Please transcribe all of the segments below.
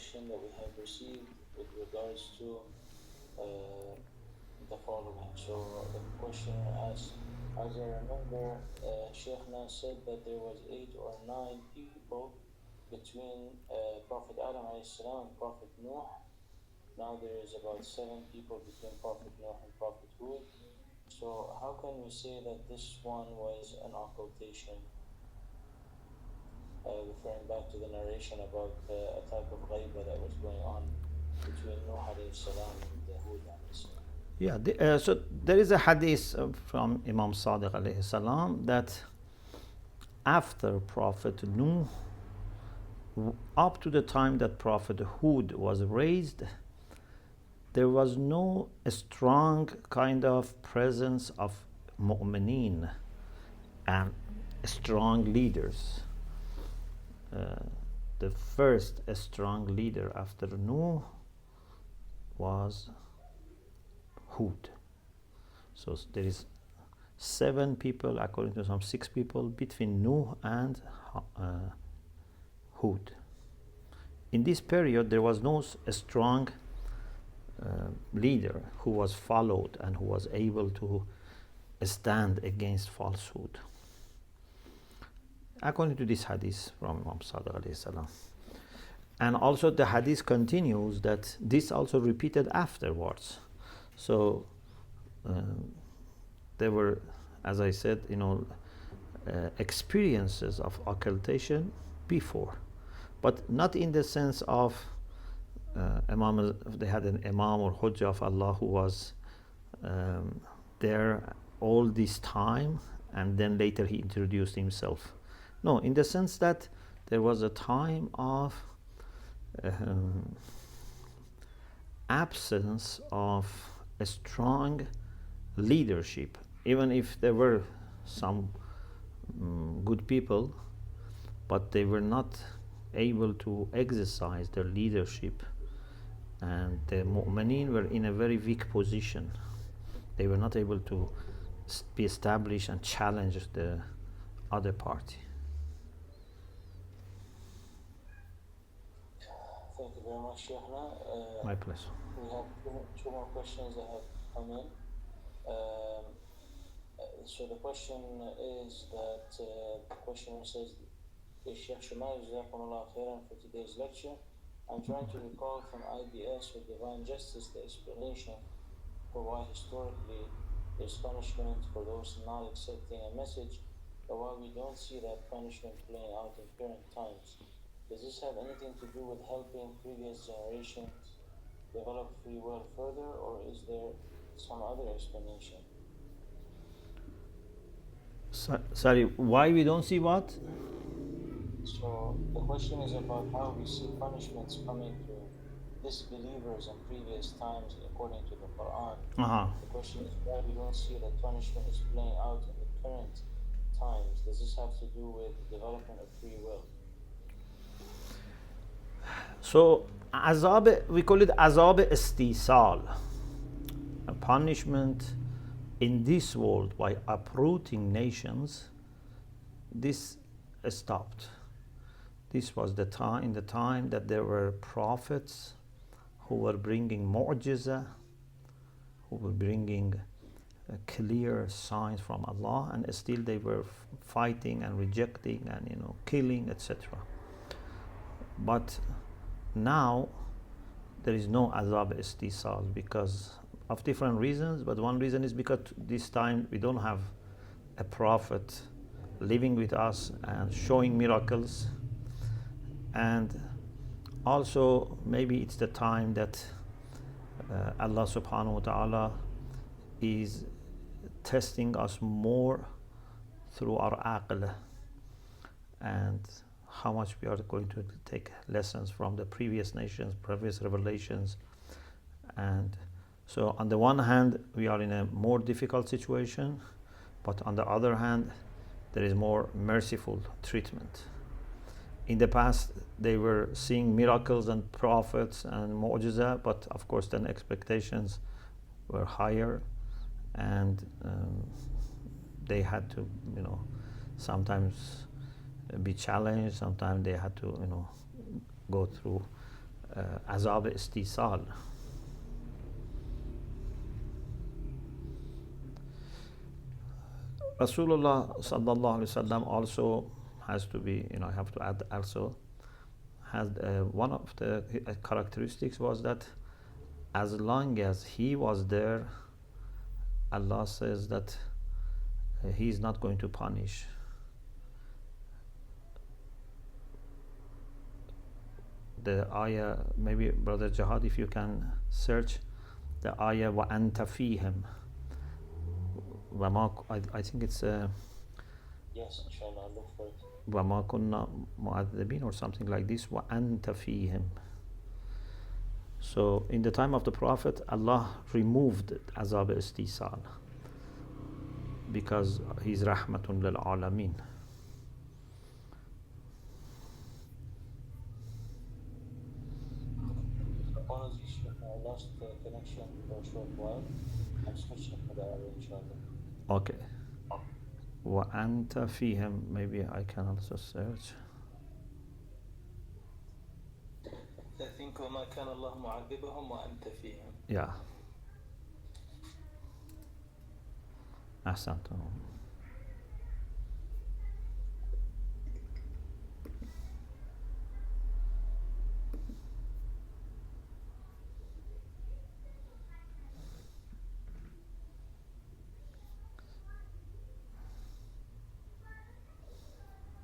question that we have received with regards to the following. So the questioner asks, as I remember, Sheikhna said that there was 8 or 9 people between Prophet Adam alayhi salam and Prophet Noah. Now there is about 7 people between Prophet Noah and Prophet Hud. So how can we say that this one was an occultation? Referring back to the narration about a type of ghaiba that was going on between Nuh alayhi salam and Hud alayhi salam. Yeah, so there is a hadith from Imam Sadiq alayhi salam that after Prophet Nuh, up to the time that Prophet Hud was raised, there was no strong kind of presence of mu'mineen and strong leaders. The first strong leader after Nuh was Hud. So there is 7 people, according to some 6 people, between Nuh and Hud. In this period, there was no strong leader who was followed and who was able to stand against falsehood. According to this hadith from Imam Sadiq alayhi salam. And also the hadith continues that this also repeated afterwards. So there were, as I said, experiences of occultation before, but not in the sense of they had an imam or hujjah of Allah who was there all this time and then later he introduced himself. No, in the sense that there was a time of absence of a strong leadership, even if there were some good people, but they were not able to exercise their leadership, and the mu'mineen were in a very weak position. They were not able to be established and challenge the other party. Thank you very much, Sheikhna. My pleasure. We have 2 more questions that have come in. So the question is that the questioner says, Sheikh Shomali, Jazakumullah khairan for today's lecture. I'm trying to recall from IBS or Divine Justice the explanation for why historically there's punishment for those not accepting a message, but why we don't see that punishment playing out in current times. Does this have anything to do with helping previous generations develop free will further, or is there some other explanation? Sorry, why we don't see what? So the question is about how we see punishments coming to disbelievers in previous times according to the Quran. The question is why we don't see that punishment is playing out in the current times. Does this have to do with development of free will? So azab, we call it azab istisal, a punishment in this world by uprooting nations. This stopped. This was the time that there were prophets who were bringing mu'jiza, who were bringing clear signs from Allah, and still they were fighting and rejecting and killing, etc. But now there is no azab istisal because of different reasons, but one reason is because this time we don't have a prophet living with us and showing miracles, and also maybe it's the time that Allah subhanahu wa ta'ala is testing us more through our aql and how much we are going to take lessons from the previous nations, previous revelations. And so on the one hand we are in a more difficult situation, but on the other hand there is more merciful treatment. In the past they were seeing miracles and prophets and mu'jiza, but of course then expectations were higher, and they had to sometimes be challenged, sometimes they had to go through عذاب استیصال. Rasulullah sallallahu alaihi wasallam also has to be, I have to add also, has one of the characteristics was that as long as he was there, Allah says that he is not going to punish. The ayah, maybe Brother Jihad, if you can search the ayah وَأَنْتَ فِيهِمْ. I think it's yes, inshallah, I'll look for it. وَمَا كُنَّا مُعَذِّبِينَ or something like this. وَأَنْتَ فِيهِمْ. So in the time of the Prophet, Allah removed azab istisal because he's rahmatun lil alameen. Apologies, I lost the connection for a short while. I'm switching to the area, inshallah. Okay. وَأَنْتَ فِيهِمْ. Maybe I can also search. I think وَمَا كَانَ اللَّهُ مُعَذِّبَهُمْ وَأَنْتَ فِيهِمْ. Yeah. أحسنت.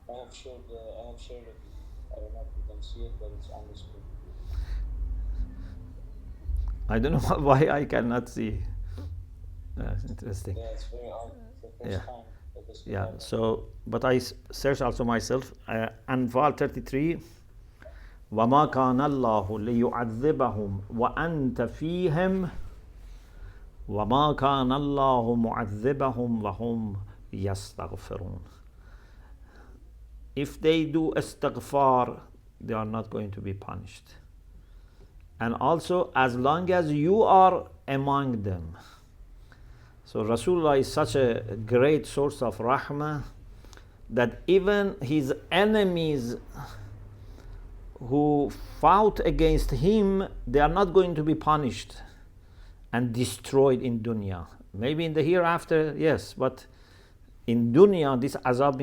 I have shared it. I don't know if you can see it, but it's on the screen. I don't know why I cannot see. That's interesting. Yeah, it's very odd. It's the first time that this Yeah. happened. So, but I searched also myself. Anfal 33. وَمَا كَانَ اللَّهُ لِيُعَذِّبَهُمْ وَأَنْتَ فِيهِمْ وَمَا كَانَ اللَّهُ مُعَذِّبَهُمْ وَهُمْ يَسْتَغْفِرُونَ. If they do istighfar, they are not going to be punished. And also, as long as you are among them. So Rasulullah is such a great source of rahmah that even his enemies who fought against him, they are not going to be punished and destroyed in dunya. Maybe in the hereafter, yes, but in dunya, this azab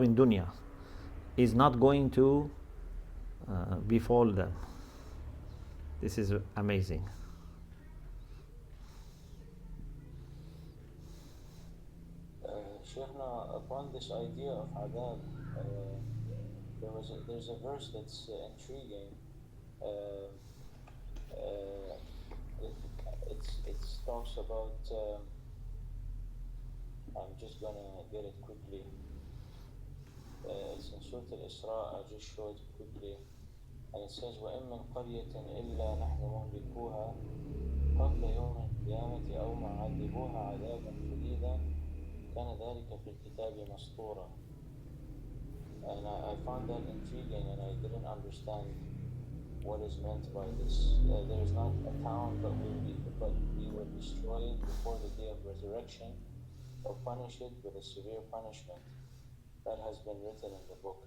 in dunya is not going to befall them. This is amazing. Shaykhna, upon this idea of adab, there's a verse that's intriguing. It talks about. I'm just gonna get it quickly. It's in Surah Al-Isra. I'll just show it quickly. And it says, وَإِن مِّن قَرْيَةٍ إِلَّا نَحْنُ مُهْلِكُوهَا قَبْلَ يَوْمِ الْقِيَامَةِ أَوْ مُعَذِّبُوهَا عَذَابًا شَدِيدًا كَانَ ذَلِكَ فِي الْكِتَابِ مَسْطُورًا. And I found that intriguing, and I didn't understand what is meant by this. There is not a town, but we will destroy it before the day of resurrection, or punish it with a severe punishment. That has been written in the book.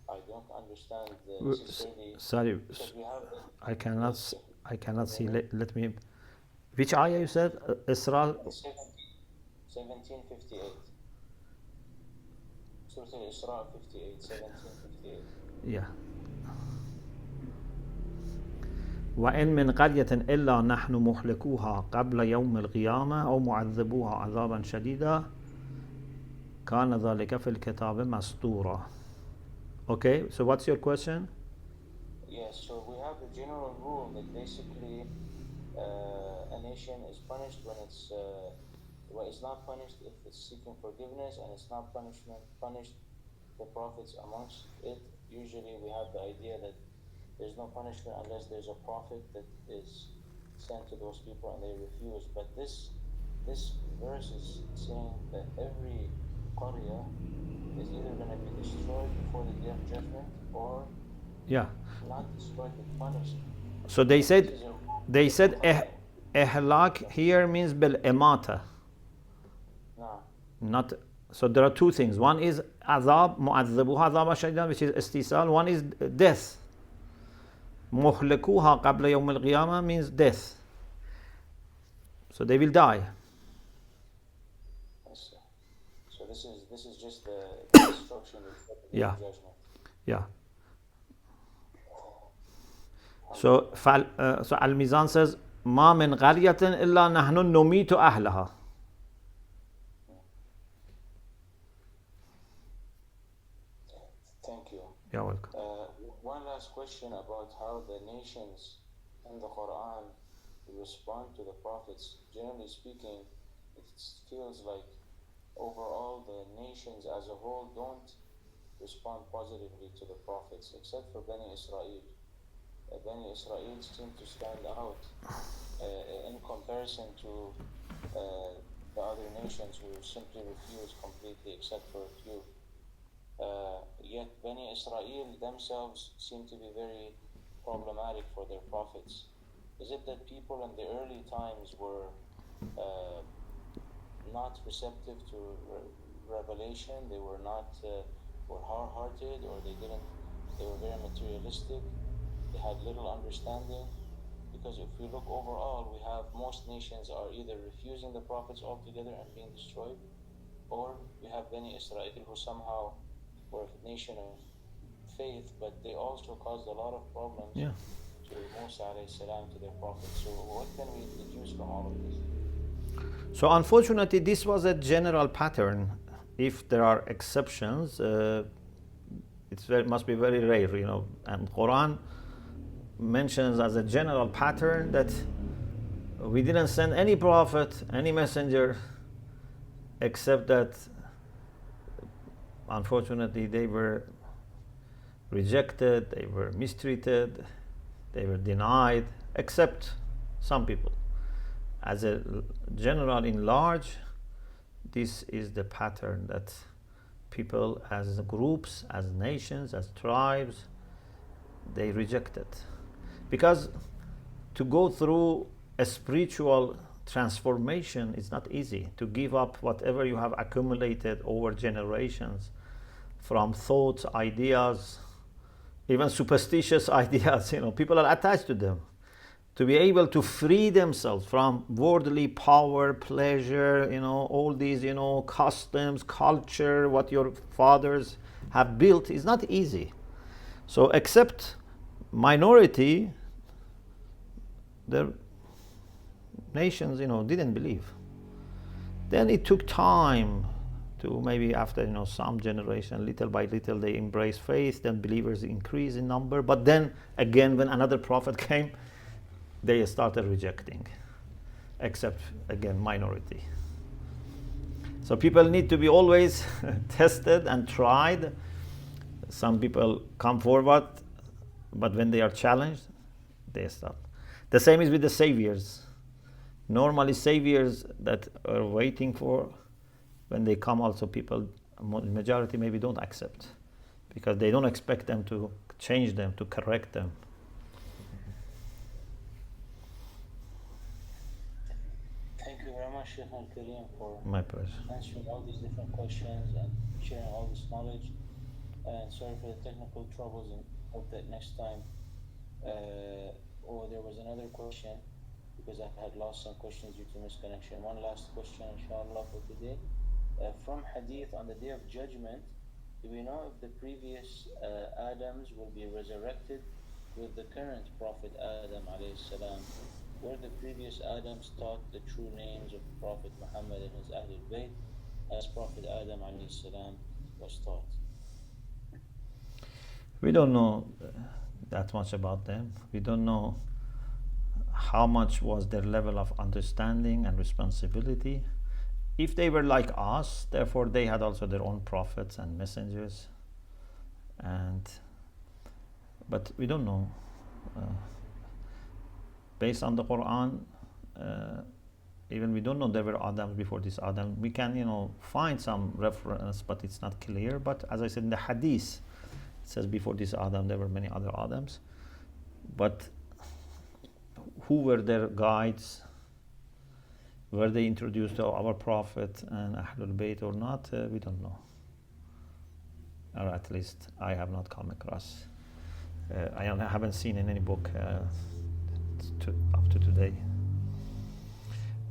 I don't understand necessarily. Sorry, I cannot see. Let me. Which ayah you said? Isra. 1758. Surah Al-Isra 58, 1758. Yeah. وَإِن مِّن قَرْيَةٍ إِلَّا نَحْنُ مُهْلِكُوهَا قَبْلَ يَوْمِ الْقِيَامَةِ أَوْ مُعَذِّبُوهَا عَذَابًا شَدِيدًا كَانَ ذَلِكَ فِي الْكِتَابِ مَسْطُورًا. Okay, so what's your question? Yes, so we have a general rule that basically a nation is punished when it's not punished if it's seeking forgiveness, and it's not punished for prophets amongst it. Usually we have the idea that there's no punishment unless there's a prophet that is sent to those people and they refuse. But this verse is saying that every qarya is either going to be destroyed before the day of judgment, or not destroyed but punished. So they said ihlak here means bil imata. No. Not So there are two things. One is azab, mu'adzabuha azab shadidan, which is istisal. One is death. Muhlikuha qabla yawm al-qiyamah means death. So they will die. So this is just the destruction of the judgment. Yeah. So Al-Mizan says, ما من قرية إلا نحن نميت أهلها. Thank you. You're welcome. One last question about how the nations in the Quran respond to the prophets. Generally speaking, it feels like overall the nations as a whole don't respond positively to the prophets, except for Bani Israel. Bani Israel seem to stand out in comparison to the other nations who simply refuse completely, except for a few. Yet Bani Israel themselves seem to be very problematic for their prophets. Is it that people in the early times were not receptive to revelation? They were not were hard-hearted, or they were very materialistic? They had little understanding? Because if we look overall, we have most nations are either refusing the prophets altogether and being destroyed, or we have Bani Israel who somehow were a nation of faith, but they also caused a lot of problems to Musa alayhi salam, to their prophets. So what can we deduce from all of this? So unfortunately, this was a general pattern. If there are exceptions, it must be very rare, And Quran mentions as a general pattern that we didn't send any prophet, any messenger, except that unfortunately they were rejected, they were mistreated, they were denied, except some people. As a general in large, this is the pattern that people as groups, as nations, as tribes, they reject it. Because to go through a spiritual transformation is not easy. To give up whatever you have accumulated over generations from thoughts, ideas, even superstitious ideas, people are attached to them. To be able to free themselves from worldly power, pleasure, all these, customs, culture, what your fathers have built is not easy. So except minority, the nations, didn't believe. Then it took time to maybe after, some generation, little by little, they embrace faith, then believers increase in number. But then again, when another prophet came, they started rejecting, except again, minority. So people need to be always tested and tried. Some people come forward, but when they are challenged, they stop. The same is with the saviors. Normally saviors that are waiting for, when they come also people, majority maybe don't accept, because they don't expect them to change them, to correct them. Thank you very much, Sheikh Al-Kareem, for My pleasure. answering all these different questions and sharing all this knowledge. And sorry for the technical troubles, and hope that next time. There was another question, because I had lost some questions due to misconnection. One last question, inshallah, for today. From Hadith, on the Day of Judgment, do we know if the previous Adams will be resurrected with the current Prophet Adam alayhi salam? Were the previous Adams taught the true names of Prophet Muhammad and his Ahlul Bayt, as Prophet Adam alayhi salam was taught? We don't know that much about them. We don't know how much was their level of understanding and responsibility. If they were like us, therefore they had also their own prophets and messengers. But we don't know. Based on the Quran, even we don't know there were Adams before this Adam. We can, find some reference, but it's not clear. But as I said in the Hadith, it says before this Adam there were many other Adams. But who were their guides? were they introduced to our Prophet and Ahlul Bayt or not, we don't know. Or at least I have not come across. I haven't seen in any book up to today.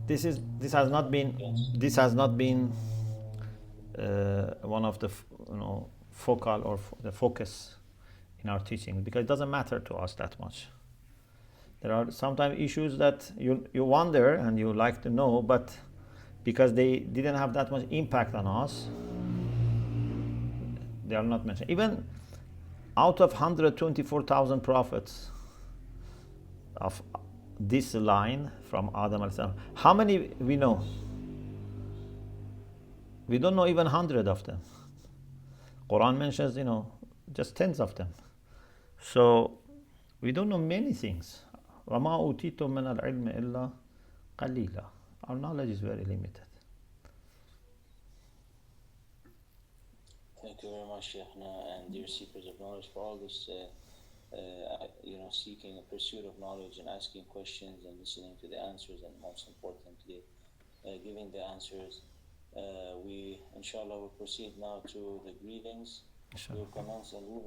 This has not been one of the focal or the focus in our teaching, because it doesn't matter to us that much. There are sometimes issues that you wonder and you like to know, but because they didn't have that much impact on us, they are not mentioned. Even out of 124,000 prophets of this line from Adam al-Salam, how many we know? We don't know even 100 of them. Quran mentions, just tens of them. So we don't know many things. وَمَا أُوتِيتُم مِّنَ الْعِلْمِ إِلَّا قَلِيلًا. Our knowledge is very limited. Thank you very much, Sheikhna, and dear seekers of knowledge, for all this, seeking a pursuit of knowledge and asking questions and listening to the answers, and most importantly, giving the answers. We, inshallah, will proceed now to the greetings. Inshallah. We will commence and we will